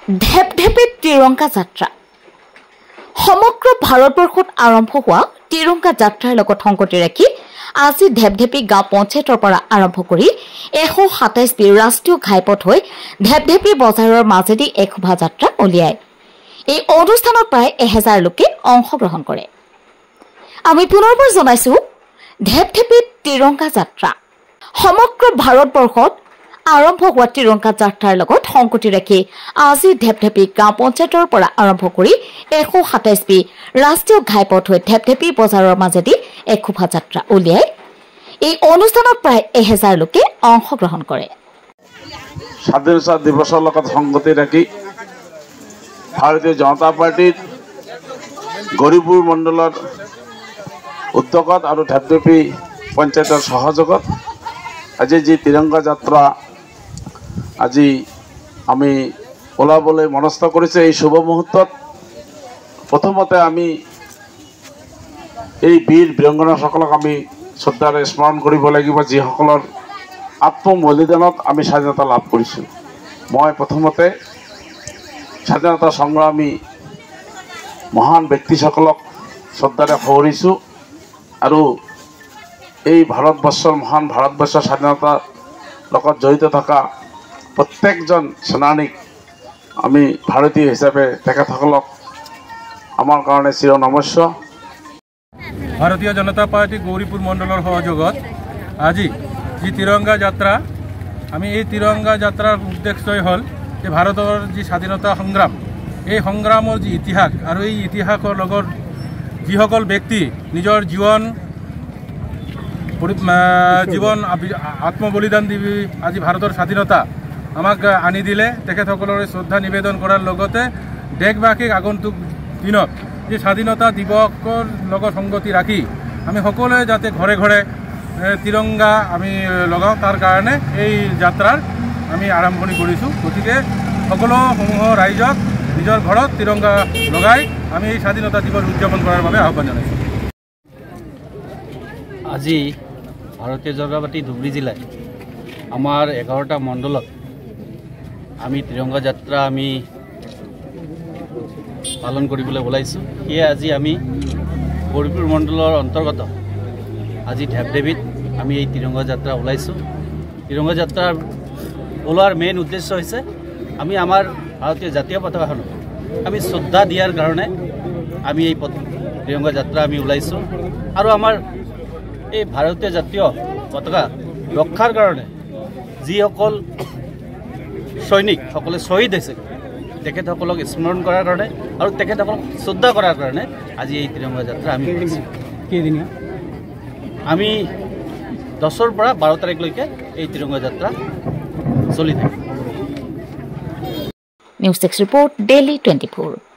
ঢেপঢেপিত তিৰংগা যাত্ৰা সমগ্ৰ ভাৰতবৰ্ষত আৰম্ভ হোৱা তিৰংগা যাত্ৰাৰ লগত সংগতি ৰাখি আজি ঢেপঢেপি গাঁও পঞ্চায়তৰ পৰা আৰম্ভ কৰি 127 বি ৰাষ্ট্ৰীয় ঘাইপথ হৈ ঢেপঢেপি বজাৰৰ মাজেদি এক শোভাযাত্ৰা উলিয়ায়। এই অনুষ্ঠানত প্ৰায় 1000 লোকে অংশগ্ৰহণ কৰে। আমি পুনৰবাৰ জনাইছো ঢেপঢেপিত তিৰংগা যাত্ৰা সমগ্ৰ ভাৰতবৰ্ষত আৰম্ভ হোৱা তিৰংগা যাত্ৰাৰ লগত সংগতি ৰাখি আজি ঢেপঢেপি গাঁও পঞ্চায়তৰ পৰা আৰম্ভ কৰি 127 বি ৰাষ্ট্ৰীয় ঘাইপথ হৈ ঢেপঢেপি বজাৰৰ মাজেদি এক শোভাযাত্ৰা উলিয়ায়। এই অনুষ্ঠানত প্ৰায় 1000 লোকে অংশগ্ৰহণ কৰে। স্বাধীনতা দিৱসৰ লগত সংগতি ৰাখি ভাৰতীয় জনতা পাৰ্টিৰ গৌৰীপুৰ মণ্ডলৰ উদ্যোগত আৰু ঢেপঢেপি পঞ্চায়তৰ সহযোগত আজি যি তিৰংগা যাত্ৰা আজি আমি ওলাবলৈ মনস্থ কৰিছে। এই শুভ মুহূৰ্তত প্ৰথমতে আমি এই বীৰ বীৰাংগনাসকলক আমি শ্ৰদ্ধাৰে স্মৰণ কৰিব লাগিব, যিসকলৰ আত্মবলিদানত আমি স্বাধীনতা লাভ কৰিছোঁ। মই প্ৰথমতে স্বাধীনতা সংগ্ৰামী মহান ব্যক্তিসকলক শ্ৰদ্ধাৰে সোঁৱৰিছোঁ আৰু এই ভাৰতবৰ্ষৰ মহান ভাৰতবৰ্ষৰ স্বাধীনতাৰ লগত জড়িত থকা প্ৰত্যেকজন সেনানীক আমি ভাৰতীয় হিচাপে তেখেতসকলক আমাৰ কাৰণে চিৰ নমস্য। ভাৰতীয় জনতা পাৰ্টি গৌৰীপুৰ মণ্ডলৰ সহযোগত আজি যি তিৰংগা যাত্ৰা, আমি এই তিৰংগা যাত্ৰাৰ উদ্দেশ্যই হ'ল যে ভাৰতৰ যি স্বাধীনতা সংগ্ৰাম, এই সংগ্ৰামৰ যি ইতিহাস আৰু এই ইতিহাসৰ লগত যিসকল ব্যক্তি নিজৰ জীৱন আত্মবলিদান দি আজি ভাৰতৰ স্বাধীনতা আমাক আনি দিলে, তেখেতসকললৈ শ্ৰদ্ধা নিবেদন কৰাৰ লগতে দেশবাসীক আগন্তুক দিনত যি স্বাধীনতা দিৱসৰ লগত সংগতি ৰাখি আমি সকলোৱে যাতে ঘৰে ঘৰে তিৰংগা আমি লগাওঁ, তাৰ কাৰণে এই যাত্ৰাৰ আমি আৰম্ভণি কৰিছোঁ। গতিকে সকলোসমূহ ৰাইজক নিজৰ ঘৰত তিৰংগা লগাই আমি এই স্বাধীনতা দিৱস উদযাপন কৰাৰ বাবে আহ্বান জনাইছোঁ। আজি ভাৰতীয় জনতা পাৰ্টি ধুবুৰী জিলাত আমাৰ 11টা মণ্ডলত আমি তিৰংগা যাত্ৰা আমি পালন কৰিবলৈ ওলাইছোঁ। সেয়ে আজি আমি গৌৰীপুৰ মণ্ডলৰ অন্তৰ্গত আজি ঢেপঢেপিত আমি এই তিৰংগা যাত্ৰা ওলাইছোঁ। তিৰংগা যাত্ৰাৰ ওলোৱাৰ মেইন উদ্দেশ্য হৈছে আমি আমাৰ ভাৰতীয় জাতীয় পতাকাখনক আমি শ্ৰদ্ধা দিয়াৰ কাৰণে আমি এই তিৰংগা যাত্ৰা আমি ওলাইছোঁ আৰু আমাৰ এই ভাৰতীয় জাতীয় পতাকা ৰক্ষাৰ কাৰণে যিসকল সৈনিকসকলে শ্বহীদ হৈছে তেখেতসকলক স্মৰণ কৰাৰ কাৰণে আৰু তেখেতসকলক শ্ৰদ্ধা কৰাৰ কাৰণে আজি এই তিৰংগা যাত্ৰা আমি কৰিছোঁ। কেইদিনীয়া আমি 10ৰ পৰা 12 তাৰিখলৈকে এই তিৰংগা যাত্ৰা চলি থাকে। News 6 report daily 24।